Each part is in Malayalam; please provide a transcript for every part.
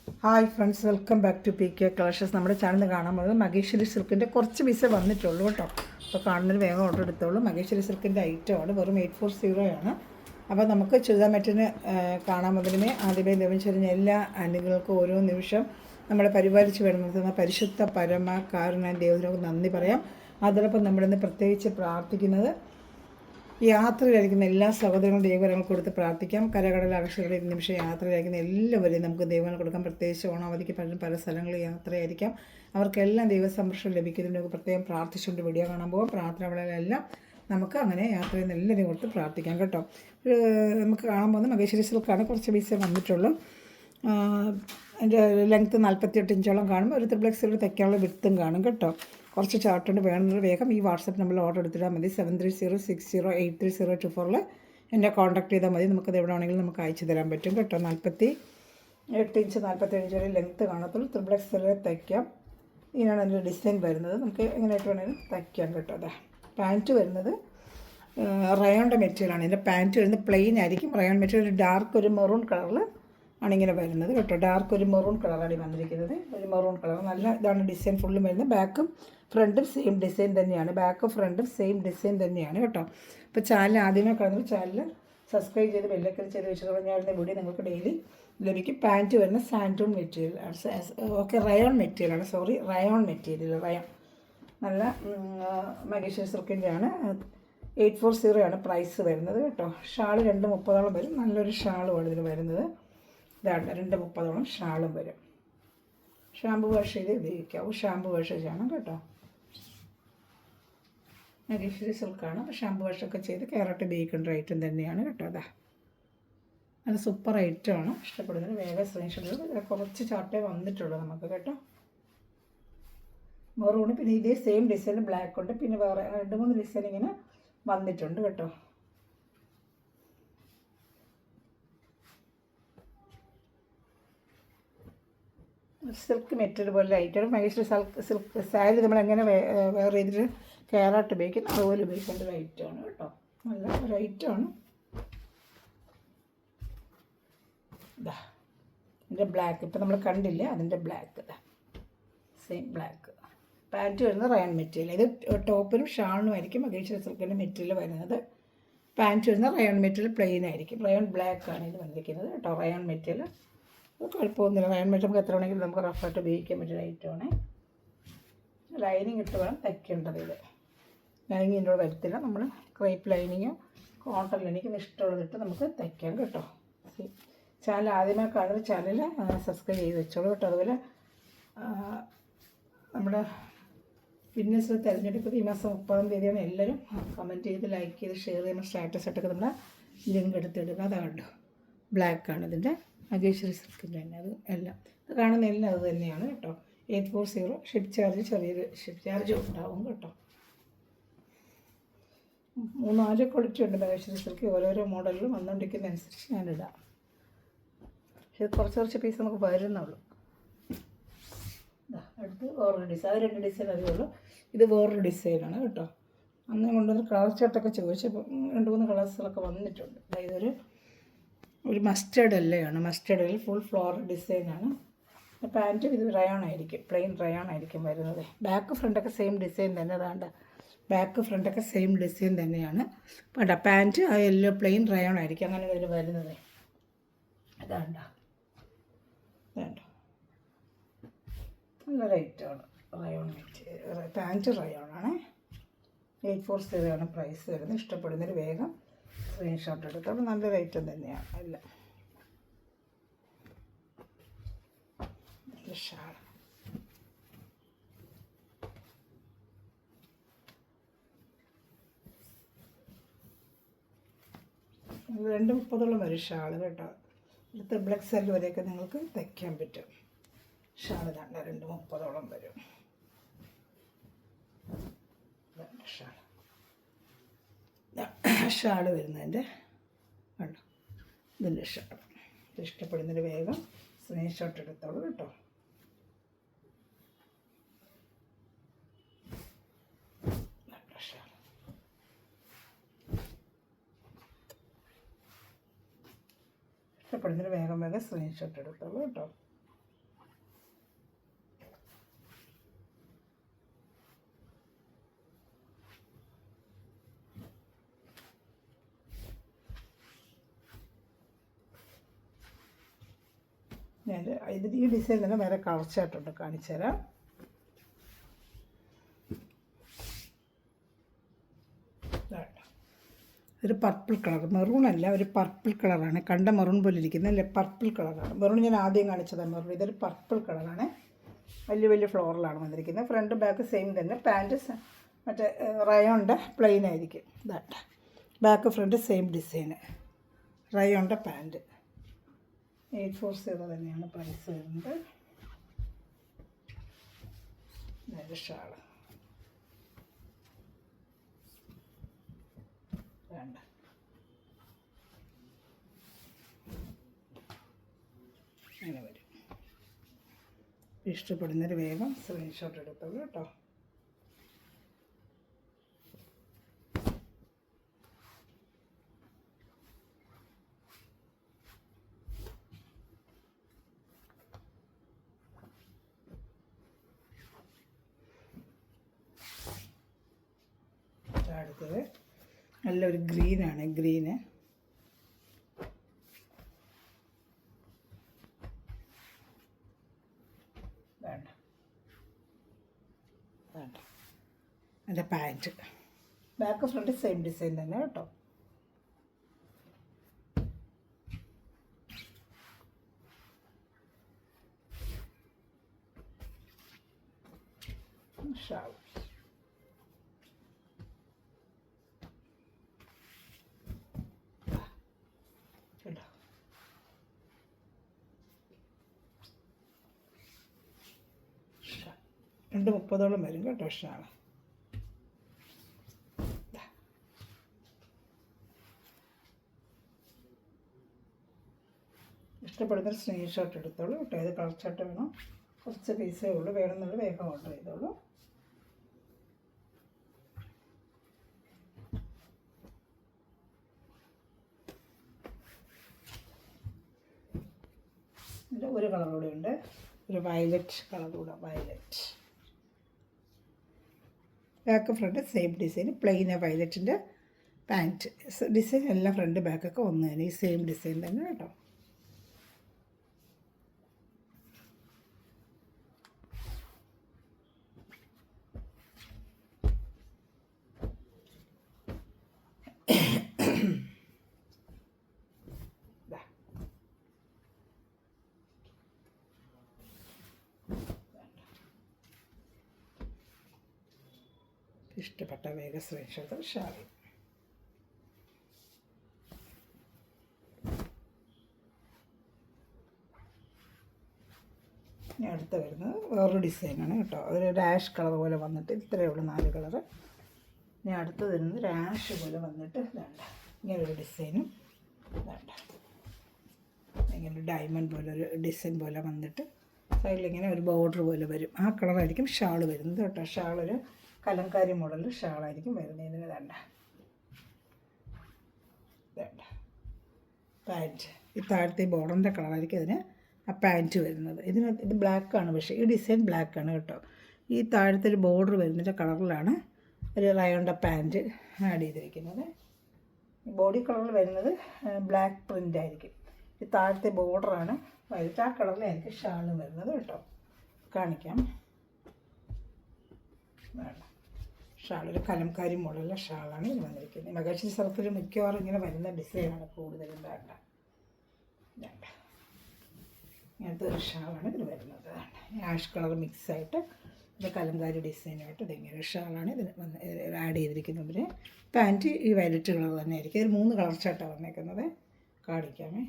Hi friends, welcome back to P K collections. നമ്മുടെ ചാനൽ കാണാൻ പോകുന്നത് മഹേശ്വരി സിൽക്കിൻ്റെ കുറച്ച് പീസേ വന്നിട്ടുള്ളൂ കേട്ടോ. അപ്പോൾ കാണുന്നൊരു വേഗം ഓർഡർ എടുത്തോളൂ. മഹേശ്വരി സിൽക്കിൻ്റെ ഐറ്റമാണ്, വെറും 840 ആണ്. അപ്പോൾ നമുക്ക് ചുരിദാർ കാണാൻ മുതലുമേ ആദ്യമേ ലഭിച്ചിരുന്ന എല്ലാ ആൻറ്റികൾക്കും ഓരോ നിമിഷം നമ്മളെ പരിപാലിച്ച് വരുന്ന പരിശുദ്ധ പരമ കാരുണ്യ ദൈവത്തിനോട് നന്ദി പറയാം. അതോടൊപ്പം നമ്മളിന്ന് പ്രത്യേകിച്ച് പ്രാർത്ഥിക്കുന്നത് യാത്രയിലായിരിക്കുന്ന എല്ലാ സഹോദരങ്ങളും ദൈവങ്ങൾ കൊടുത്ത് പ്രാർത്ഥിക്കാം. കരകടൽ അക്ഷരങ്ങളിൽ ഈ നിമിഷം യാത്രയിലായിരിക്കുന്ന എല്ലാവരെയും നമുക്ക് ദൈവങ്ങൾ കൊടുക്കാം. പ്രത്യേകിച്ച് ഓണാവധിക്ക് പല സ്ഥലങ്ങളിൽ യാത്രയായിരിക്കാം. അവർക്കെല്ലാം ദൈവസംരക്ഷണം ലഭിക്കുന്നതിന് പ്രത്യേകം പ്രാർത്ഥിച്ചുകൊണ്ട് വീഡിയോ കാണാൻ പോകും. പ്രാർത്ഥനകളെല്ലാം നമുക്ക് അങ്ങനെ യാത്ര ചെയ്യുന്ന എല്ലാവരെയും കൊടുത്ത് പ്രാർത്ഥിക്കാം കേട്ടോ. നമുക്ക് കാണാൻ പോകുന്ന മഹേശ്വരി സിൽക്കാണ്. കുറച്ച് പീസേ വന്നിട്ടുള്ളൂ. അതിൻ്റെ ലെങ്ത്ത് 48 ഇഞ്ചോളം കാണും. ഒരു ത്രിപ്ലക്സിൽ തയ്ക്കാനുള്ള വിടുത്തും കാണും കേട്ടോ. കുറച്ച് ചാർട്ടുണ്ട്. വേണമെന്നൊരു വേഗം ഈ വാട്സപ്പ് നമ്പറിൽ ഓർഡർ എടുത്തിട്ടാൽ മതി. 7306083024 എന്നെ കോൺടാക്ട് ചെയ്താൽ മതി. നമുക്കത് എവിടെ വേണമെങ്കിലും നമുക്ക് അയച്ചു തരാൻ പറ്റും കേട്ടോ. 48 ഇഞ്ച് 47 ഇഞ്ച് വരെ ലെങ്ത്ത് കാണത്തുള്ളൂ. ത്രിപ്ലക്സിൽ തയ്ക്കാം. ഇതിനാണ് അതിൻ്റെ ഡിസൈൻ വരുന്നത്. നമുക്ക് എങ്ങനെയായിട്ട് വേണമെങ്കിലും തയ്ക്കാം കേട്ടോ. അതെ, പാൻറ്റ് വരുന്നത് റയോണിൻ്റെ മെറ്റീരിയലാണ്. ഇതിൻ്റെ പാൻറ്റ് വരുന്നത് പ്ലെയിൻ ആയിരിക്കും. റയോൺ മെറ്റീരിയൽ ഡാർക്ക് ഒരു മെറൂൺ കളറിൽ ആണിങ്ങനെ വരുന്നത് കേട്ടോ. ഡാർക്ക് ഒരു മെറൂൺ കളറാണ് വന്നിരിക്കുന്നത്. ഒരു മെറൂൺ കളർ നല്ല ഇതാണ് ഡിസൈൻ ഫുള്ളും വരുന്നത്. ബാക്കും ഫ്രണ്ടും സെയിം ഡിസൈൻ തന്നെയാണ്. ബാക്കും ഫ്രണ്ടും സെയിം ഡിസൈൻ തന്നെയാണ് കേട്ടോ. അപ്പോൾ ചാനൽ ആദ്യമേ കാണുന്നത് ചാനൽ സബ്സ്ക്രൈബ് ചെയ്ത് ബെല്ലൊക്കെ ചെയ്ത് വെച്ചിട്ട് ഞാനിൻ്റെ വീഡിയോ നിങ്ങൾക്ക് ഡെയിലി ലഭിക്കും. പാൻറ്റ് വരുന്ന സാൻഡൂൺ മെറ്റീരിയൽ റയോൺ മെറ്റീരിയലാണ്. റയോൺ മെറ്റീരിയൽ നല്ല മഹേശ്വരി സിൽക്കിൻ്റെയാണ്. 840 ആണ് പ്രൈസ് വരുന്നത് കേട്ടോ. ഷാള് 230 വരും. നല്ലൊരു ഷാളുമാണ് ഇതിന് വരുന്നത്. ഇതാണ് 230 ഷാളും വരും. ഷാമ്പു വാഷ് ചെയ്ത് ഉപയോഗിക്കാവൂ. ഷാമ്പു വാഷ് ചെയ്യണം കേട്ടോ. മഹേശ്വരി സിൽക്കാണ്. അപ്പോൾ ഷാമ്പു വാഷൊക്കെ ചെയ്ത് കയറായിട്ട് ഉപയോഗിക്കേണ്ട ഐറ്റം തന്നെയാണ് കേട്ടോ. അതാ അത് സൂപ്പർ ഐറ്റമാണ്. ഇഷ്ടപ്പെടുന്നതിന് വേഗം സ്ക്രീൻഷോട്ട്. കുറച്ച് ചാർട്ടേ വന്നിട്ടുള്ളൂ നമുക്ക് കേട്ടോ. മെറൂണ് പിന്നെ ഇതേ സെയിം ഡിസൈൻ ബ്ലാക്ക് ഉണ്ട്. പിന്നെ വേറെ 2-3 ഡിസൈൻ ഇങ്ങനെ വന്നിട്ടുണ്ട് കേട്ടോ. സിൽക്ക് മെറ്റീരിയൽ പോലെ ലൈറ്റാണ്. മഹേശ്വരി സിൽക്ക് സാരി നമ്മളെങ്ങനെ വേറെ ചെയ്തിട്ട് കെയറായിട്ട് ഉപയോഗിക്കും അതുപോലെ ഉപയോഗിക്കേണ്ട ഒരു ഐറ്റമാണ് കേട്ടോ. നല്ല ഒരു ഐറ്റമാണ്. ഇതാ ഇതിൻ്റെ ബ്ലാക്ക് ഇപ്പം നമ്മൾ കണ്ടില്ലേ, അതിൻ്റെ ബ്ലാക്ക് സെയിം ബ്ലാക്ക്. പാൻറ്റ് വരുന്നത് റയോൺ മെറ്റീരിയൽ. ഇത് ടോപ്പിനും ഷാളിനും ആയിരിക്കും മഹേശ്വരി സിൽക്കിൻ്റെ മെറ്റീരിയൽ വരുന്നത്. പാൻറ്റ് വരുന്നത് റയോൺ മെറ്റീരിയൽ പ്ലെയിൻ ആയിരിക്കും. റയോൺ ബ്ലാക്കാണ് ഇത് വന്നിരിക്കുന്നത് കേട്ടോ. റയോൺ മെറ്റീരിയൽ കുഴപ്പമൊന്നുമില്ല. റയോൺ മെറ്റീരിയൽ നമുക്ക് എത്ര വേണമെങ്കിലും നമുക്ക് റഫായിട്ട് ഉപയോഗിക്കാൻ പറ്റിയ ഐറ്റമാണ്. ലൈനിങ് ഇട്ട് വേണം തയ്ക്കേണ്ടത്. ഇത് ലൈനിങ് ഇതിൻ്റെ കൂടെ വരത്തില്ല. നമ്മൾ ക്രേപ്പ് ലൈനിങ്ങോ കോട്ടൺ ലൈനിങ്ങോ ഇഷ്ടമുള്ളതിട്ട് നമുക്ക് തയ്ക്കാം കേട്ടോ. ചാനൽ ആദ്യമായി കാണുന്ന ചാനൽ സബ്സ്ക്രൈബ് ചെയ്ത് വെച്ചോളൂ കേട്ടോ. അതുപോലെ നമ്മുടെ വിന്നേഴ്സിൽ തിരഞ്ഞെടുപ്പ് ഈ മാസം 30-ാം തീയതിയാണ്. എല്ലാവരും കമൻറ്റ് ചെയ്ത് ലൈക്ക് ചെയ്ത് ഷെയർ ചെയ്യുമ്പോൾ സ്റ്റാറ്റസ് ഇട്ടൊക്കെ നമ്മുടെ ലിങ്ക് എടുത്തിടുക. അതാണ് ബ്ലാക്കാണ് ഇതിൻ്റെ മഹേശ്വരി സിൽക്കിൻ്റെ തന്നെ. അത് എല്ലാം ഇത് കാണുന്ന എല്ലാം അത് തന്നെയാണ് കേട്ടോ. 840 ഷിപ്പ് ചാർജ്, ചെറിയൊരു ഷിപ്പ് ചാർജ് ഉണ്ടാവും കേട്ടോ. 3-4 ക്വാളിറ്റി ഉണ്ട് മഹേശ്വരി സിൽക്ക്. ഓരോരോ മോഡലിലും വന്നുകൊണ്ടിരിക്കുന്നതനുസരിച്ച് ഞാനിടാം. പക്ഷേ കുറച്ച് പീസ് നമുക്ക് വരുന്നുള്ളൂ. അടുത്ത് വേറൊരു ഡിസൈൻ. അത് 2 ഡിസൈൻ അറിയുള്ളൂ. ഇത് വേറൊരു ഡിസൈനാണ് കേട്ടോ. അന്ന് കൊണ്ടുവന്ന് കളർ ചാർട്ടൊക്കെ ചോദിച്ചപ്പോൾ 2-3 കളേഴ്സുകളൊക്കെ വന്നിട്ടുണ്ട്. അതായത് ഒരു മസ്റ്റേർഡ് എല്ലയാണ്. മസ്റ്റേർഡിൽ ഫുൾ ഫ്ലോറൽ ഡിസൈനാണ്. പാൻറ്റും ഇത് റയോൺ ആയിരിക്കും. പ്ലെയിൻ റയോൺ ആയിരിക്കും വരുന്നത്. ബാക്ക് ഫ്രണ്ടൊക്കെ സെയിം ഡിസൈൻ തന്നെ. അതാണ്ട് ബാക്ക് ഫ്രണ്ടൊക്കെ സെയിം ഡിസൈൻ തന്നെയാണ്. വേണ്ട പാൻറ്റ് ആ യെല്ലോ പ്ലെയിൻ റയോൺ ആയിരിക്കും. അങ്ങനെ ഇതിൽ വരുന്നത്. അതാണ്ട വേണ്ട നല്ല റേറ്റാണ്. Rayon material pant റയോണാണ്. 840 ആണ് പ്രൈസ് വരുന്നത്. ഇഷ്ടപ്പെടുന്നൊരു വേഗം സ്ക്രീൻഷോട്ട് എടുത്തോളം. നല്ല റേറ്റും തന്നെയാണ് എല്ലാം. ഷാൾ 230 വരും ഷാൾ കേട്ടോ. അടുത്ത ബ്ലാക്ക് സെല്ല് വരെയൊക്കെ നിങ്ങൾക്ക് തയ്ക്കാൻ പറ്റും. ഷാൾ ഇതാണ്ട് 230 വരും. ഷാൾ വരുന്നതിൻ്റെ കണ്ടോ, ഇതിൻ്റെ ഷാൾ. ഇത് ഇഷ്ടപ്പെടുന്നൊരു വേഗം സ്ക്രീൻഷോട്ട് എടുത്തോളൂ കേട്ടോ. ഷാൾ ഇഷ്ടപ്പെടുന്നൊരു വേഗം സ്ക്രീൻഷോട്ട് എടുത്തോളൂ കേട്ടോ. ഈ ഡിസൈൻ തന്നെ വേറെ കളർ ചാർട്ടുണ്ട്, കാണിച്ചു തരാം. ഒരു പർപ്പിൾ കളർ, മെറൂൺ അല്ല, ഒരു പർപ്പിൾ കളറാണ്. കണ്ട മെറൂൺ പോലെ ഇരിക്കുന്നത് അല്ലേ, പർപ്പിൾ കളറാണ്. മെറൂൺ ഞാൻ ആദ്യം കാണിച്ചതാണ് മെറൂൺ. ഇതൊരു പർപ്പിൾ കളറാണ്. വലിയ വലിയ ഫ്ലോറിലാണ് വന്നിരിക്കുന്നത്. ഫ്രണ്ട് ബാക്ക് സെയിം തന്നെ. പാൻറ്റ് മറ്റേ റയോണിൻ്റെ പ്ലെയിൻ ആയിരിക്കും. ഇതാട്ട ബാക്ക് ഫ്രണ്ട് സെയിം ഡിസൈന്, റയോണിൻ്റെ പാൻറ്റ്. 840 തന്നെയാണ് പ്രൈസ് വരുന്നത്. നല്ല ഷാള് വേണ്ട. അങ്ങനെ വരും. ഇഷ്ടപ്പെടുന്നൊരു വേഗം സ്ക്രീൻഷോട്ട് എടുത്തോളൂ കേട്ടോ. അടുത്തത് നല്ലൊരു ഗ്രീനാണ്, ഗ്രീന്. വേണ്ട വേണ്ട. അതിൻ്റെ pant back front same design തന്നെ കേട്ടോ. ഷാൾ കേട്ടോ. $230 വരും കേട്ടോ ഷാൾ. ഇഷ്ടപ്പെടുന്ന സ്ക്രീൻഷോട്ട് എടുത്തോളൂ കേട്ടോ. ഇത് കളർ ചാർട്ട് വേണം, കുറച്ച് പീസേ ഉള്ളൂ. വേണമെന്നുള്ള വേഗം ഓർഡർ ചെയ്തോളൂ. ഇതിൻ്റെ ഒരു കളർ കൂടെ ഉണ്ട്, ഒരു വയലറ്റ് കളർ കൂടെ. Violet back front same design, plain വയലറ്റിൻ്റെ പാൻറ്റ്. ഡിസൈൻ എല്ലാം ഫ്രണ്ട് ബാക്കൊക്കെ ഒന്ന് തന്നെ, ഈ സെയിം ഡിസൈൻ തന്നെ കേട്ടോ. ഇഷ്ടപ്പെട്ട വേഗം സ്ക്രീൻഷോട്ട് ഷെയർ ചെയ്യും. ഇനി അടുത്ത് വരുന്നത് വേറൊരു ഡിസൈനാണ് കേട്ടോ. അതൊരു രാഷ് കളർ പോലെ വന്നിട്ട് ഇത്രയേ ഉള്ളൂ, 4 കളറ്. ഇനി അടുത്ത് വരുന്നത് രാഷ് പോലെ വന്നിട്ട് വേണ്ട ഇങ്ങനൊരു ഡിസൈനും വേണ്ട ഇങ്ങനെ ഡയമണ്ട് പോലെ ഒരു ഡിസൈൻ പോലെ വന്നിട്ട് സൈഡിലിങ്ങനെ ഒരു ബോർഡർ പോലെ വരും. ആ കളറായിരിക്കും ഷാൾ വരുന്നത് കേട്ടോ. ഷാളൊരു കലംകാരി മോഡൽ ഷാളായിരിക്കും വരുന്നത്. ഇതിന് വേണ്ട വേണ്ട പാൻറ്റ്. ഈ താഴത്തെ ബോർഡറിൻ്റെ കളറായിരിക്കും ഇതിന് ആ പാൻറ്റ് വരുന്നത്. ഇത് ബ്ലാക്കാണ്, പക്ഷേ ഈ ഡിസൈൻ ബ്ലാക്കാണ് കേട്ടോ. ഈ താഴത്തെ ഒരു ബോർഡർ വരുന്നതിൻ്റെ കളറിലാണ് ഒരു റയോണിൻ്റെ പാൻറ്റ് ആഡ് ചെയ്തിരിക്കുന്നത്. ബോഡി കളറിൽ വരുന്നത് ബ്ലാക്ക് പ്രിൻ്റ് ആയിരിക്കും. ഈ താഴത്തെ ബോർഡറാണ് വൈറ്റ്. ആ കളറിലായിരിക്കും ഷാളും വരുന്നത് കേട്ടോ. കാണിക്കാം. വേണ്ട ഷാളൊരു കലംകാരി മോഡലുള്ള ഷാളാണ് ഇത് വന്നിരിക്കുന്നത്. മകാശി സ്ഥലത്തിൽ മിക്കവാറും ഇങ്ങനെ വരുന്ന ഡിസൈനാണ് കൂടുതലും. വേണ്ട വേണ്ട ഇങ്ങനത്തെ ഒരു ഷാളാണ് ഇതിന് വരുന്നത്. ആഷ് കളർ മിക്സായിട്ട് ഇത് കലംകാരി ഡിസൈനായിട്ട് ഇതിങ്ങനെ ഷാളാണ് ഇതിന് ആഡ് ചെയ്തിരിക്കുന്നത്. പാൻറ്റ് ഈ വയലറ്റ് കളർ തന്നെ ആയിരിക്കും. ഇതിൽ 3 കളർ ചാർട്ടാണ് വന്നേക്കുന്നത്. കാണിക്കാമേ.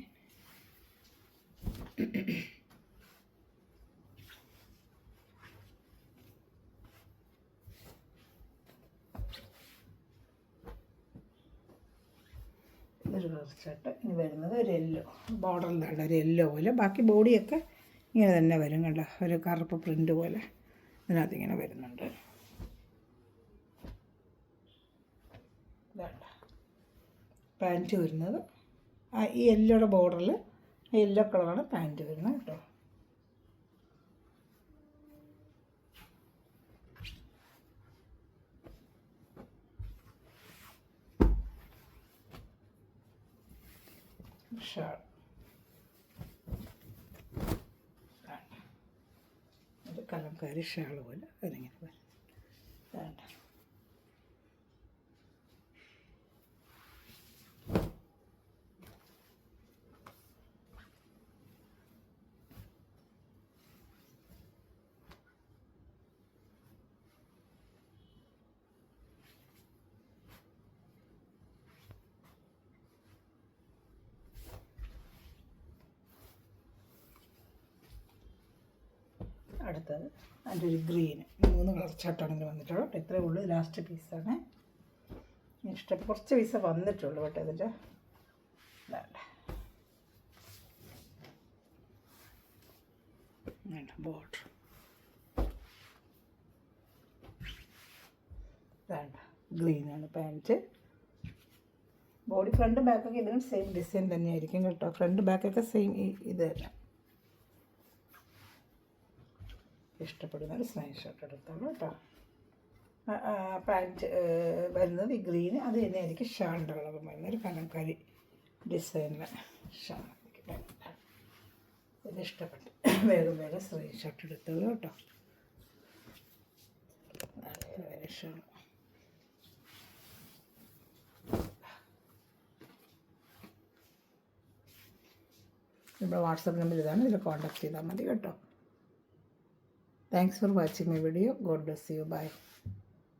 ഒരു കളർ ചാർട്ട്. ഇനി വരുന്നത് ഒരു യെല്ലോ ബോർഡറിലാണ്, ഒരു യെല്ലോ പോലെ. ബാക്കി ബോഡിയൊക്കെ ഇങ്ങനെ തന്നെ വരും കണ്ടോ, ഒരു കറുപ്പ് പ്രിൻ്റ് പോലെ ഇതിനകത്ത് ഇങ്ങനെ വരുന്നുണ്ട്. വേണ്ട പാൻറ്റ് വരുന്നത് ഈ യെല്ലോയുടെ ബോർഡറിൽ യെല്ലോ കളറാണ് പാൻറ്റ് വരുന്നത് കേട്ടോ. ഷാൾ കലംകാരി ഷാൾ പോലെ അതിനിങ്ങനെ വരും. വേണ്ട അടുത്തത് അതിൻ്റെ ഒരു ഗ്രീന് 3 കളർ ചാട്ടാണെങ്കിൽ വന്നിട്ടുള്ളൂ. ഇത്രയേ ഉള്ളൂ. ലാസ്റ്റ് പീസാണ്. ഇഷ്ടം കുറച്ച് പീസ് വന്നിട്ടുള്ളൂ കേട്ടോ. ഇതിൻ്റെ ബോർഡർ വേണ്ട ഗ്രീനാണ് പാൻറ്റ്. ബോഡി ഫ്രണ്ട് ബാക്കൊക്കെ ഇതിനും സെയിം ഡിസൈൻ തന്നെയായിരിക്കും കേട്ടോ. ഫ്രണ്ട് ബാക്കൊക്കെ സെയിം ഇത് തന്നെ. ഇഷ്ടപ്പെടുന്ന ഒരു സ്ക്രീൻഷോട്ട് എടുത്തോളൂ കേട്ടോ. പാൻറ്റ് വരുന്നത് ഈ ഗ്രീന്, അത് തന്നെയായിരിക്കും ഷാളിൻ്റെ കളറും വരുന്ന ഒരു കലംകാരി ഡിസൈനിലെ ഷാളായിരിക്കും. ഇത് ഇഷ്ടപ്പെട്ടു വേഗം വേഗം സ്ക്രീൻഷോട്ട് എടുത്തോളൂ കേട്ടോ. വേറെ ഷാൾ നമ്മുടെ വാട്സാപ്പ് നമ്പർ ഇതാണ്. ഇതിൽ കോൺടാക്ട് ചെയ്താൽ മതി കേട്ടോ. Thanks for watching my video. God bless you. Bye.